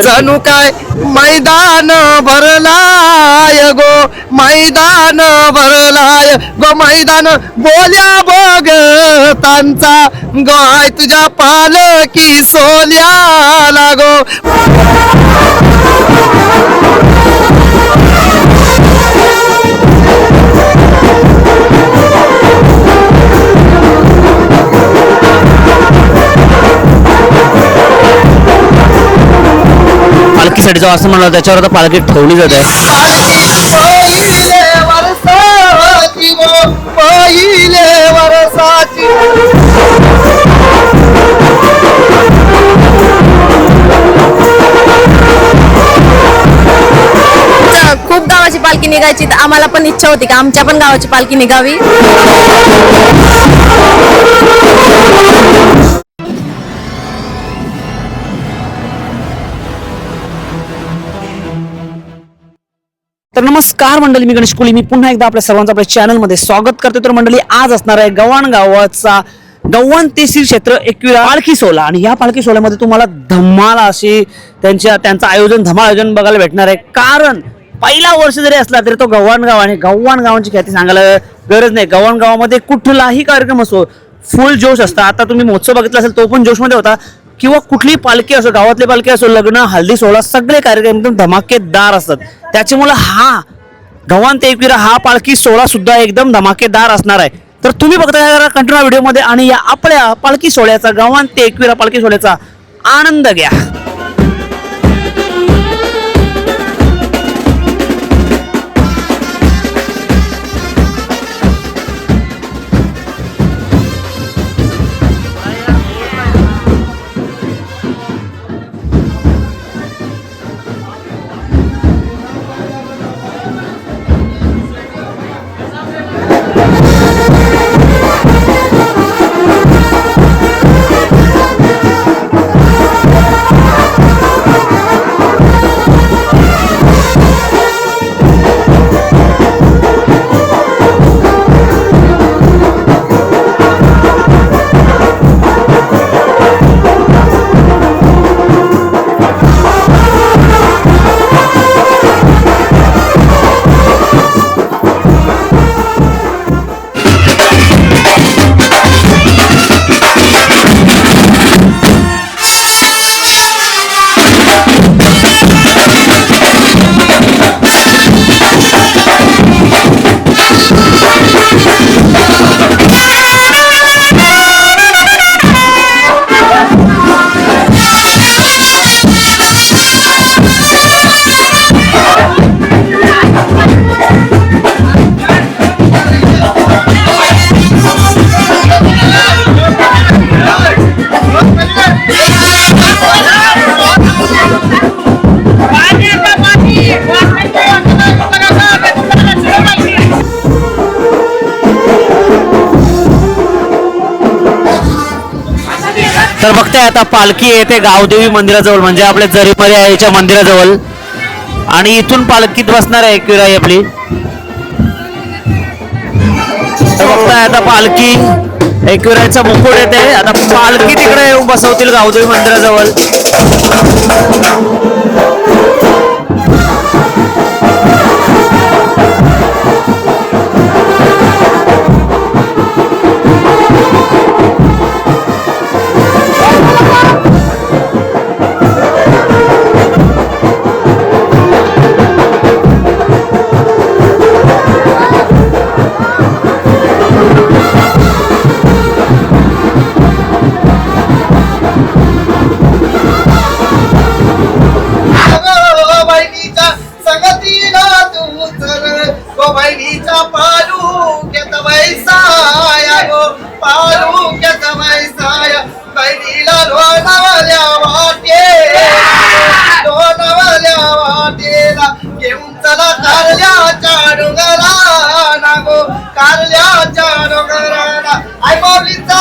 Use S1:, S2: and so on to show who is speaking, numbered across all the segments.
S1: जणू काय मैदान भरलाय गो, मैदान भरलाय गो, मैदान बोल्या भगतांचा गाय तुझ्या पालकी सोल्याला गो.
S2: पालखीसाठी जो असं म्हणलं त्याच्यावर आता पालखी ठेवली जाते.
S1: पहिले वर्षाची गो, पहिले वर्षाची.
S3: खूप गावाची पालखी निघायची, तर आम्हाला पण इच्छा होती की आमच्या पण गावाची पालखी निघावी.
S2: तर नमस्कार मंडळी, मी गणेश कोळी. मी पुन्हा एकदा आपल्या सर्वांचं आपल्या चॅनलमध्ये स्वागत करते. तर मंडळी, आज असणार आहे गव्हाण गावाचा गव्हाण ते श्री क्षेत्र एकविरा पालखी सोहळा. आणि या पालखी सोहळ्यामध्ये तुम्हाला धमाल अशी त्यांचं आयोजन धमाल आयोजन बघायला भेटणार आहे. कारण पहिला वर्ष जरी असला तरी तो गव्हाण गाव आणि गव्हाण गावांची ख्याती सांगायला गरज नाही. गव्हाण गावामध्ये कुठलाही कार्यक्रम असो फुल जोश असता. आता तुम्ही महोत्सव बघितला असेल, तो पण जोशमध्ये होता. किंवा कुठलीही पालखी असो, गावातली पालखी असो, लग्न, हल्दी सोहळा, सगळे कार्यक्रम एकदम धमाकेदार असतात. त्याच्यामुळे हा गव्हाण ते एकविरा हा पालखी सोहळा सुद्धा एकदम धमाकेदार असणार आहे. तर तुम्ही बघता कंटिन्यू व्हिडिओमध्ये आणि या आपल्या पालखी सोहळ्याचा, गव्हाण ते एकविरा पालखी सोहळ्याचा आनंद घ्या. तर बघताय आता पालखी येते गावदेवी मंदिराजवळ, म्हणजे आपल्या जरीमरे आईच्या मंदिराजवळ. आणि इथून पालखीत बसणार आहे एकविरा आई आपली. तर बघताय आता पालखी एकविराचा मुकुट येते. आता पालखी तिकडे येऊन बसवतील गावदेवी मंदिराजवळ.
S1: बहिणीचा पालुक्यात वैसाया गो, पालुक्यात वैसाया. बहिणीला लोणावल्या वाटेला घेऊन चला कारल्याच्या डोंगराला गो, कारल्याच्या डोंगराला. आई माऊलीचा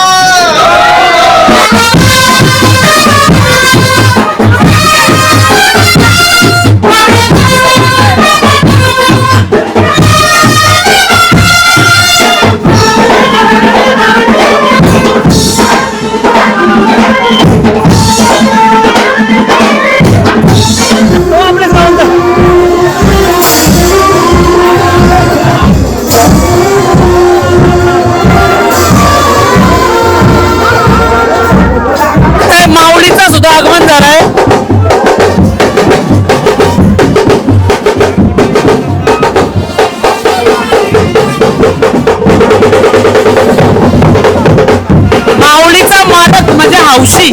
S2: हौशी.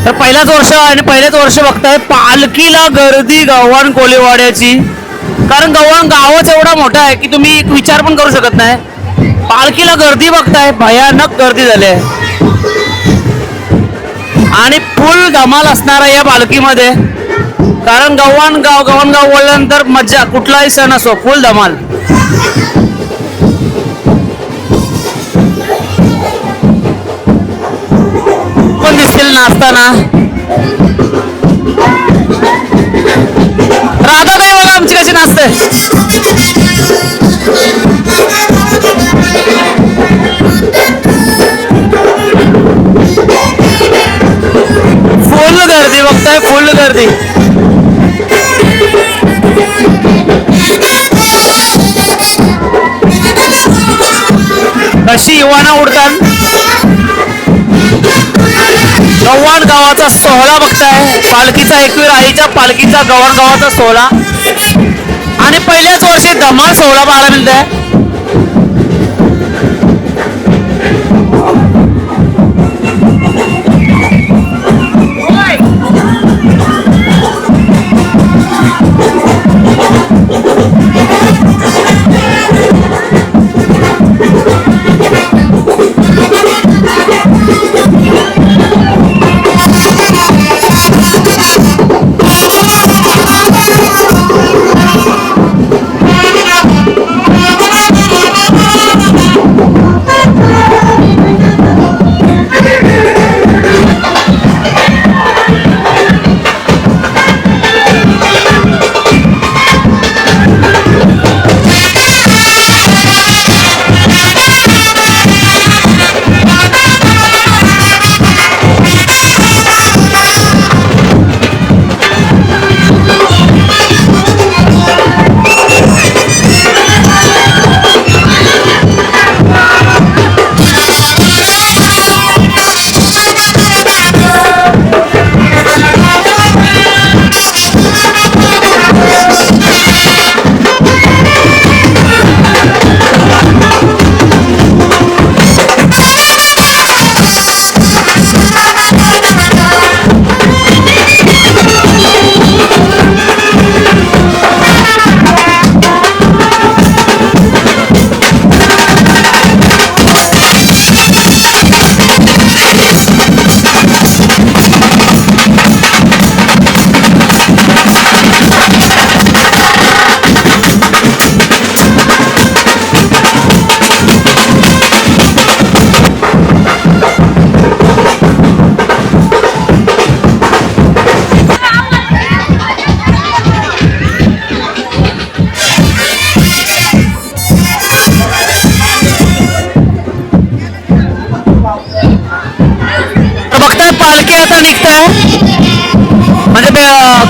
S2: तर पहिल्याच वर्ष आणि पहिल्याच वर्ष बघताय पालखीला गर्दी गव्हाण कोळीवाड्याची. कारण गव्हाण गावच एवढा मोठा आहे की तुम्ही एक विचार पण करू शकत नाही. पालखीला गर्दी बघताय, भयानक गर्दी झाली आहे आणि फुल धमाल असणार आहे या पालखीमध्ये. कारण गव्हाण गाव बोलल्यानंतर मज्जा, कुठलाही सण असो फुल धमाल. पण दिसतील नाचताना. राधाताई बघा आमची कशी नाचते. फुल गर्दी बघताय, फुल गर्दी. कशी युवाना उडतात. गव्हाण गावाचा सोहळा बघताय. पालखीचा एकवीर आईच्या पालखीचा गव्हाण गावाचा सोहळा आणि पहिल्याच वर्षी धमाल सोहळा पाहायला मिळतंय.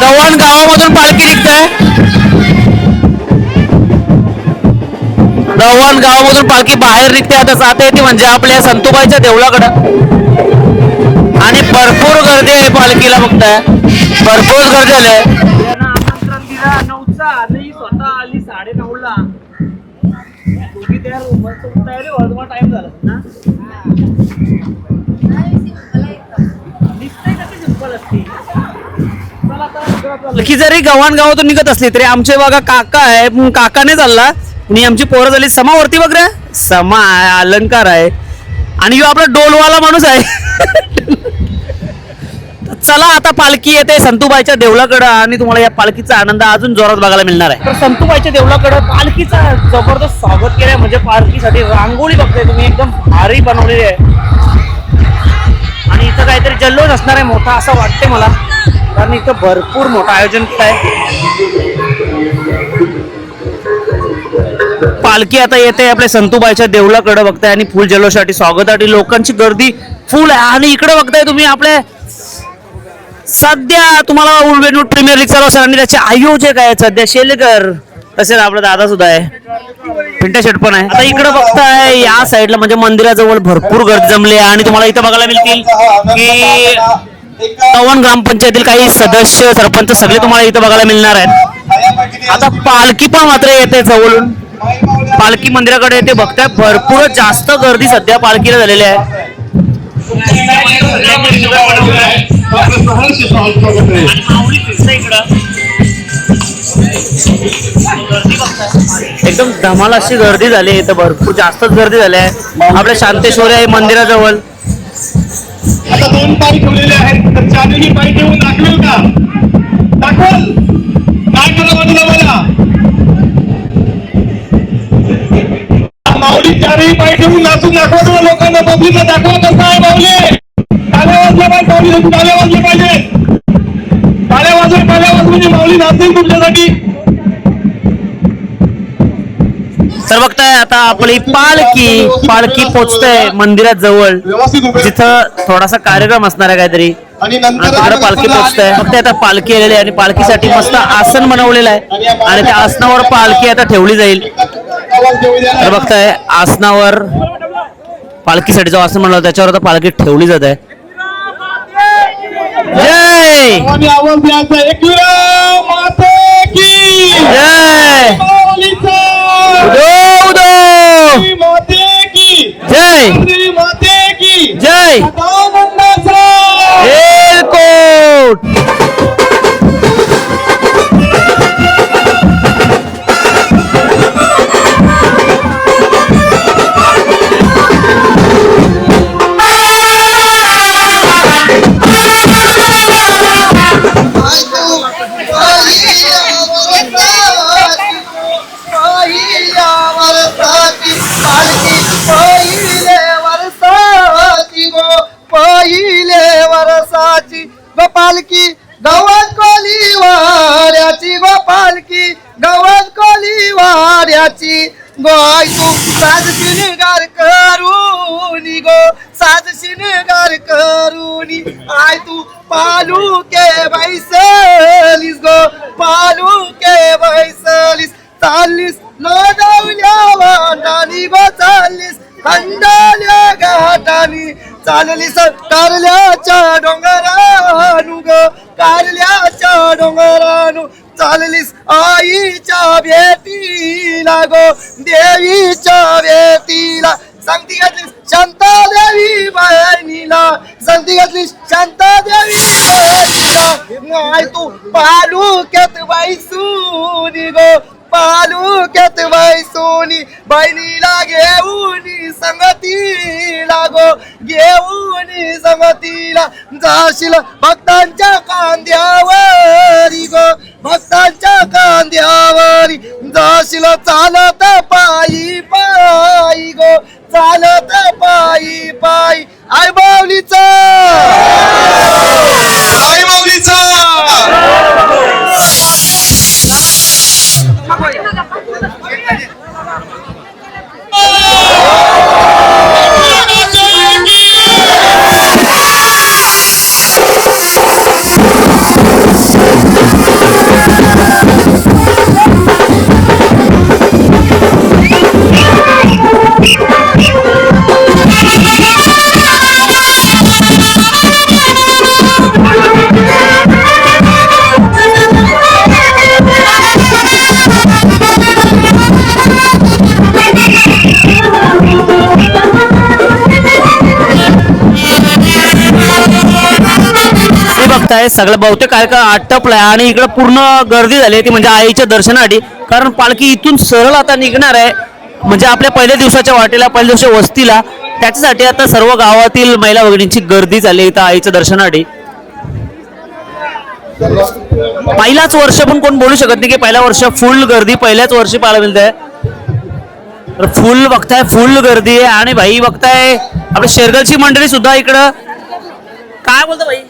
S2: गव्हाण गावामधून पालखी निघते. गव्हाण गावामधून पालखी बाहेर निघते. आता जाते ती म्हणजे आपल्या संतोबाईच्या देवळाकडं आणि भरपूर गर्दी आहे पालखीला बघताय, भरपूर गर्दी आले. आमंत्रण दिला 9चा आणि स्वतः आली 9:30ला. दोघी त्या तयारी व्हायला टाइम झाला ना. पालखी जरी गव्हाण गावातून निघत असली तरी आमचे बघा काका आहे, काकाने चालला आणि आमची पोरं झाली समावरती बघ रे, समा आहे, अलंकार आहे आणि ह्यो आपला डोलवाला माणूस आहे. चला आता पालखी येते संतूबाईच्या देवळाकडं आणि तुम्हाला या पालखीचा आनंद अजून जोरात बघायला मिळणार आहे. तर संतूबाईच्या देवळाकडं पालखीचा जबरदस्त स्वागत केलंय, म्हणजे पालखीसाठी रांगोळी बघताय तुम्ही, एकदम भारी बनवलेली आहे आणि इथं काहीतरी जल्लोष असणार आहे मोठा असं वाटतंय मला, कारण इथं भरपूर मोठं आयोजन केलं आहे. पालखी आता येते आपल्या संतूबाईच्या देवळाकडे बघताय आणि फुल जल्लोषासाठी स्वागतासाठी लोकांची गर्दी फुल आहे. आणि इकडे बघताय तुम्ही आपले सध्या तुम्हाला उलवेनूर प्रीमियर लीग चालू असेल आणि त्याचे आयोजक आहेत सध्या शेलेकर, तसेच आपला दादा सुद्धा आहे, पिंट्या शेट पण आहे. आता इकडे बघताय या साईडला म्हणजे मंदिराजवळ भरपूर गर्दी जमली आहे आणि तुम्हाला इथं बघायला मिळतील की गव्हाण ग्रामपंचायतील काही सदस्य सरपंच सगळे तुम्हाला इथं बघायला मिळणार आहेत. आता पालखी पण मात्र येते जवळून, पालखी मंदिराकडे येते बघताय, भरपूर जास्त गर्दी सध्या पालखीला झालेली आहे. एकदम धमाल अशी गर्दी झाली इथं, भरपूर जास्तच गर्दी झाली आहे आपल्या शांतेश्वरी मंदिराजवळ.
S4: आता 2 पाय ठेवलेले आहेत, तर चारही पाय ठेवून दाखवेल का? दाखवल काय करावं मला? माऊली चारही पाय ठेवून नाचून दाखवा लोकांना, पब्लिकला दाखवा कसं आहे माऊली. टाळ्या वाजल्या पाहिजे माऊली, टाळ्या वाजल्या पाहिजे, टाळ्या वाजव म्हणजे माऊली नाचतील तुमच्यासाठी.
S2: तर बघताय आता आपली पालखी पोचते मंदिरात जवळ, जिथं थोडासा कार्यक्रम असणार आहे काहीतरी, आणि तिकडे पालखी पोचते. फक्त आता पालखी आलेली आहे आणि पालखीसाठी मस्त आसन बनवलेलं आहे आणि त्या आसनावर पालखी आता ठेवली जाईल. तर बघताय आसनावर पालखीसाठी जो आसन बनवलं त्याच्यावर आता पालखी ठेवली जात आहे. जय
S4: आवाज द्यायचा एकविरा माते की
S2: जय, उदो उदो
S4: माते की
S2: जय,
S4: माते की
S2: जय, एलकोट.
S1: पालखी गव्हाण कोली वाड्याची गो, पालखी गव्हाण कोली वाड्याची गो. आई तू साज शिनगार करूनी गो, साज शिनगार करूनी. आय तू पालू के बैसलीस गो, पालू के बैसलीस. चाललीस लोणावल्या वाटानी गो, चाललीस खंडाल्या घाटानी. चाललीस कारल्याच्या डोंगरानु ग, कारल्याच्या डोंगरानु. चाललीस आईच्या भेटीला गो, देवीच्या भेटीला. सांगती घातलीस शांतादेवी बहिणीला, सांगती घातलीस शांतादेवी बहिणीला. आय तू पालुक्यात बैसूनी गो, पालुक्यात बैसूनी. बहिणीला घेऊनी संगतीला गो, घेऊनी संगतीला. जाशील भक्तांच्या कांद्यावरी गो, भक्तांच्या कांद्यावरी. जाशील चालत पायी पायी गो, चालत पायी पायी. आई माऊलीचा, आई माऊलीचा.
S2: सगळं बहुतेक कार्यक्रम आटपलाय आणि इकडे पूर्ण गर्दी झाली ती म्हणजे आईच्या दर्शनासाठी. कारण पालखी इथून सरळ आता निघणार आहे म्हणजे आपल्या पहिल्या दिवसाच्या वाटेला पहिल्या दिवशी वस्तीला. त्याच्यासाठी आता सर्व गावातील महिला भगिनींची गर्दी झाली इथं आईच्या दर्शनासाठी. पहिलाच वर्ष पण कोण बोलू शकत नाही की पहिल्या वर्ष फुल गर्दी पहिल्याच वर्षी पाहायला मिळते. फुल बघताय फुल गर्दी आहे आणि भाई बघताय आपल्या शेरगलची मंडळी सुद्धा इकडं. काय बोलतो भाई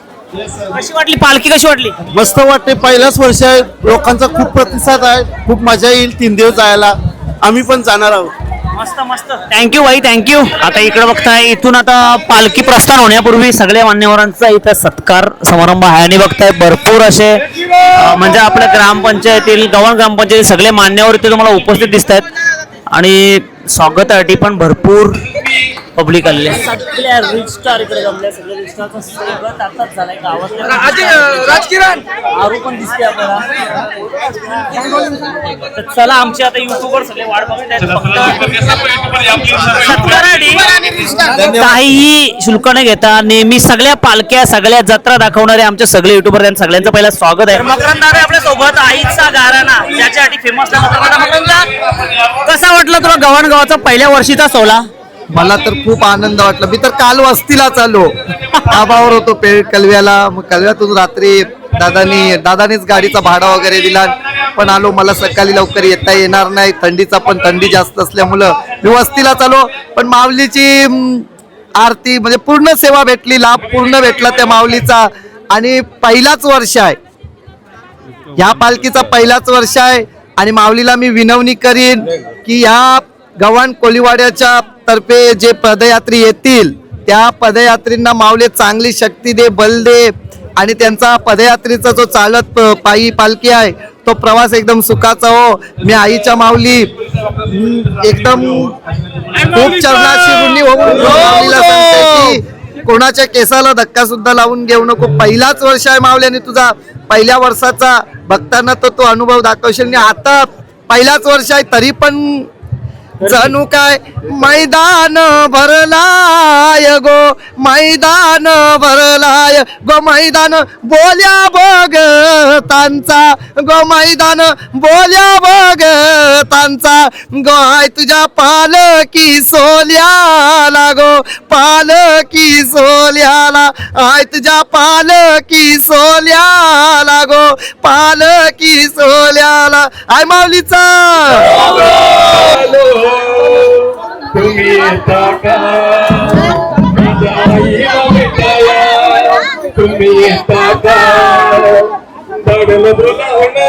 S2: कशी वाटली पालखी कशी वाटली?
S1: मस्त वाटते. पहिल्याच वर्ष आहे. लोकांचा खूप प्रतिसाद आहे. खूप मजा येईल 3 दिवस जायला. आम्ही पण जाणार आहोत.
S2: मस्त मस्त थँक्यू भाई थँक्यू. आता इकडे बघताय इथून आता पालखी प्रस्थान होण्यापूर्वी सगळ्या मान्यवरांचा इथं सत्कार समारंभ आहे आणि बघताय भरपूर असे म्हणजे आपल्या ग्रामपंचायतील गव्हाण ग्रामपंचायत सगळे मान्यवर इथे तुम्हाला उपस्थित दिसत आहेत आणि स्वागतासाठी पण भरपूर पब्लिक आलेले. सगळ्या रिच स्टार इकडे जमल्या. सगळ्या रिच स्टारचा स्वागत आताच झालाय गावातल्या. आरू पण दिसते आपल्याला. तर चला आमचे आता युट्यूबर सगळे वाट बघतायत सत्कारासाठी. काहीही शुल्क न घेता नेहमी सगळ्या पालख्या सगळ्या जत्रा दाखवणारे आमचे सगळे युट्यूबर त्यांचं सगळ्यांचं पहिला स्वागत आहे. मकरंद दादा आपल्या सोबत आईचा गाराणा ज्याच्यासाठी फेमस आहे. मकरंद कसा वाटला तुला गव्हाण गावाचा पहिल्या वर्षीचा सोहळा?
S1: मला तर खूप आनंद वाटला. मी तर काल वस्तीला चाललो. आबावर होतो पेठ कलव्याला. मग कलव्यातून रात्री दादानीच गाडीचा भाडा वगैरे दिला पण आलो. मला सकाळी लवकर येता येणार नाही. थंडीचा पण थंडी जास्त असल्यामुळं मी वस्तीला चाललो. पण माऊलीची आरती म्हणजे पूर्ण सेवा भेटली. लाभ पूर्ण भेटला त्या माऊलीचा. आणि पहिलाच वर्ष आहे ह्या पालखीचा पहिलाच वर्ष आहे. आणि माऊलीला मी विनवणी करीन की ह्या गव्हाण कोलीवाड्याच्या तर्फे जे पदयात्री येतील त्या पदयात्रींना माऊली चांगली शक्ती दे, बल दे आणि त्यांचा पदयात्रीचा जो चालत पायी पालखी आहे तो प्रवास एकदम सुखाचा हो. मी आईच्या माऊली एकदम खूप चरणाशी ऋणी होऊन माऊलीला सांगते की कोणाच्या केसाला धक्का सुद्धा लावून घेऊ नको. पहिलाच वर्ष आहे माऊली आणि तुझा पहिल्या वर्षाचा भक्तांना तो अनुभव दाखवशील. आता पहिलाच वर्ष आहे तरी पण जणू काय मैदान भरलाय गो, मैदान भरलाय गो, मैदान बोल्या भगतांचा गो, मैदान बोल्या भगतांचा गो. आय तुझ्या पालकी सोल्याला गो, पालकी सोल्याला. आय तुझ्या पालकी सोल्याला गो, पालकी सोल्याला. आय माऊलीचा
S4: तुम्ही येता का तुम्ही येता का दडल बोलावणं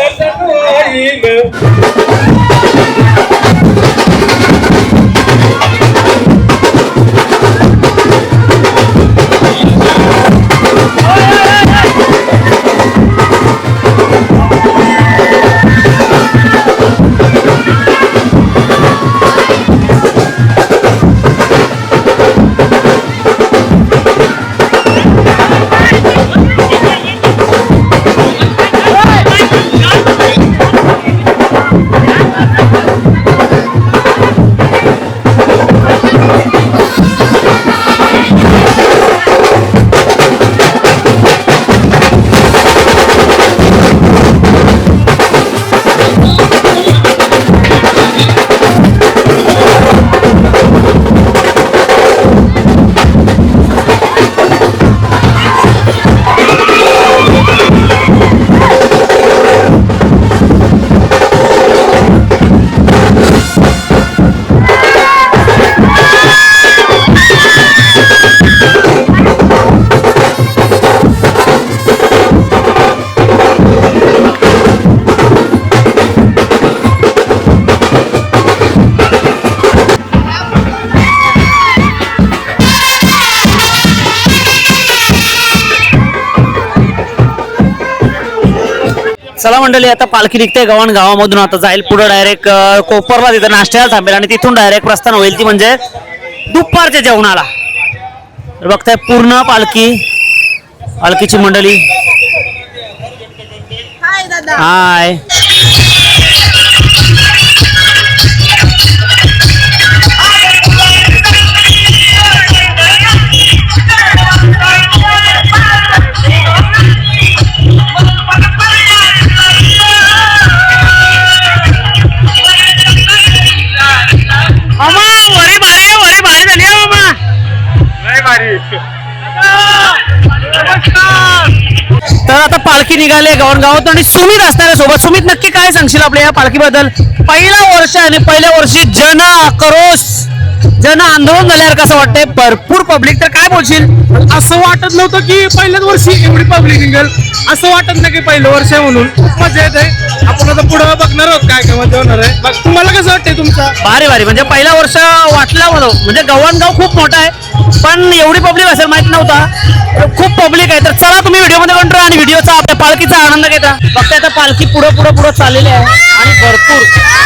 S2: चला मंडळी आता पालखी निघते गव्हाण गावामधून. आता जाईल पुढे डायरेक्ट कोपरला तिथं नाश्त्याला थांबेल आणि तिथून डायरेक्ट प्रस्थान होईल ती म्हणजे दुपारच्या जेवणाला. बघताय पूर्ण पालखीची मंडळी. हाय पालखी निघाले गावातून आणि सुमित असणार आहे सोबत. सुमित, नक्की काय सांगशील आपल्या या पालखीबद्दल? पहिलं वर्ष आणि पहिल्या वर्षी जन आक्रोश, जन आंदोलन झाल्यावर कसं वाटतंय? भरपूर पब्लिक, तर काय बोलशील?
S5: असं वाटत नव्हतं की पहिल्याच वर्षी एवढी पब्लिक निघेल, असं वाटत नाही की पहिलं वर्ष आहे म्हणून. खूप मजा येते. आपण आता पुढे बघणार आहोत काय काय मजा होणार आहे. मग तुम्हाला कसं वाटतंय तुमचं?
S2: भारी भारी, म्हणजे पहिला वर्ष वाटला मला, म्हणजे गव्हाणगाव खूप मोठा आहे पण एवढी पब्लिक असेल माहित नव्हता. खूप पब्लिक आहे. तर चला तुम्ही व्हिडिओमध्ये कंट्रोल आणि व्हिडिओचा आपल्या पालखीचा आनंद घेता. फक्त आता पालखी पुढे पुढे पुढे चाललेली आहे आणि भरपूर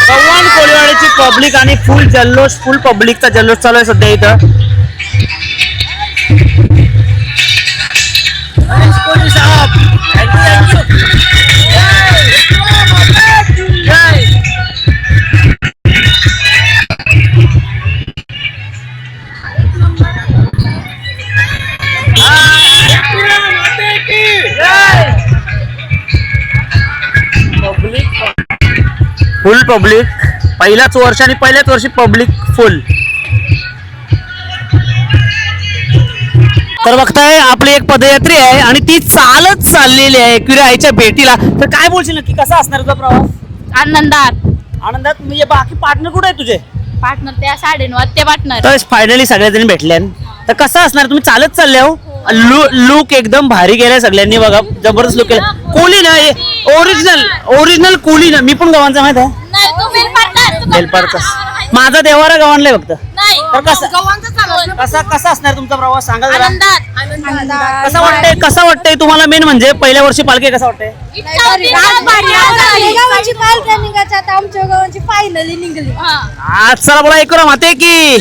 S2: गव्हाण कोळीवाडीची पब्लिक आणि फुल जल्लोष, फुल पब्लिकचा जल्लोष चालू आहे सध्या इथं. फुल पब्लिक, पहिल्याच वर्ष आणि पहिल्याच वर्षी पब्लिक फुल. तर बघताय आपली एक पदयात्री आहे आणि ती चालत चाललेली आहे एकविरा आईच्या भेटीला. तर काय बोलशील नक्की कसा असणार तुझा प्रवास?
S3: आनंदात.
S2: आनंदात. म्हणजे बाकी पार्टनर कुठे आहे तुझे?
S3: पार्टनर त्या 9:30 ते पार्टनर.
S2: तर फायनली सगळ्याजणी भेटल्या. तर कसं असणार? तुम्ही चालत चालले हो. लुक एकदम भारी केलाय सगळ्यांनी, बघा जबरदस्त लुक केला. कोली ना, ओरिजिनल कोली ना. मी पण गव्हाणचा माहित आहे, बेलपारचा. माझा देवारा गव्हाणला फक्त. तर कसा असणार तुमचा प्रवास सांगा जरा. कसा वाटतंय तुम्हाला? मेन म्हणजे पहिल्या वर्षी पालखी कसा वाटतंय?
S6: गावाची पालख्या निघायच्या, आता आमच्या गावाची फायनली निघली.
S2: आज चला बोला एकरा माते की.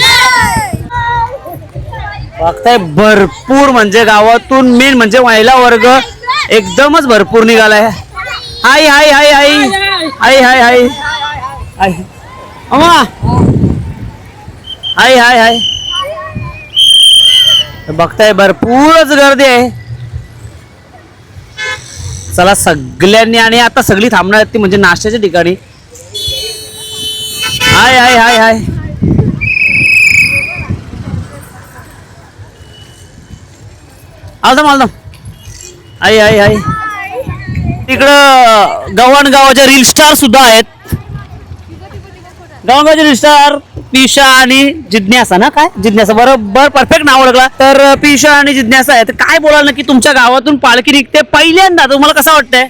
S2: बघताय भरपूर, म्हणजे गावातून मेन म्हणजे महिला वर्ग एकदमच भरपूर निघालाय. हाय हाय हाय हाय हाय हाय हाय हाय अम्मा, हाय हाय हाय. बघताय भरपूरच गर्दी आहे. चला सगळ्यांनी, आणि आता सगळी थांबणार आहेत ती म्हणजे नाश्त्याच्या ठिकाणी. हाय हाय हाय हाय. आलदम आई आई आई. तिकडं गव्हाणगावाच्या रील स्टार सुद्धा आहेत. गव्हाणगावचे रील स्टार पिशा आणि जिज्ञासा ना. काय जिज्ञासा, बरोबर परफेक्ट नाव ओळखला. तर पिशा आणि जिज्ञासा आहे. तर काय बोलाल ना की तुमच्या गावातून पालखी निघते पहिल्यांदा, तुम्हाला कसं वाटतंय?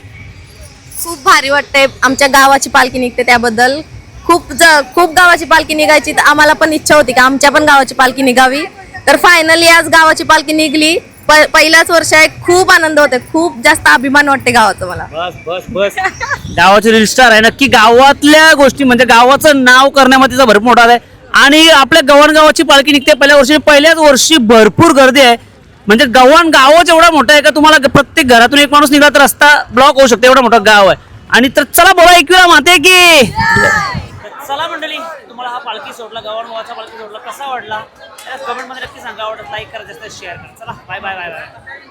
S3: खूप भारी वाटतंय. आमच्या गावाची पालखी निघते त्याबद्दल खूप गावाची पालखी निघायची. तर आम्हाला पण इच्छा होती की आमच्या पण गावाची पालखी निघावी. तर फायनली आज गावाची पालखी निघली. पहिलाच वर्ष आहे. खूप आनंद होते, खूप जास्त अभिमान वाटते गावाचा मला.
S2: बस बस बस. गावाचे रील स्टार आहे नक्की. गावातल्या गोष्टी म्हणजे गावाचं नाव करण्यामध्ये भरपूर मोठा आहे. आणि आपल्या गव्हाणगावाची पालखी निघते पहिल्याच वर्षी भरपूर गर्दी आहे. म्हणजे गव्हाण गावच एवढा मोठा आहे का तुम्हाला प्रत्येक घरातून एक माणूस निघाला तर रस्ता ब्लॉक होऊ शकतो, एवढा मोठा गाव आहे. आणि तर चला बोला एकविरा माते की. चला मंडळी, तुम्हाला हा पालखी सोडला, गव्हाणगावाचा पालखी सोडला कसा वाटला कमेंट मध्ये नक्की सांगा. आवडत लाईक करा, जास्त शेअर करा. चला बाय बाय बाय बाय.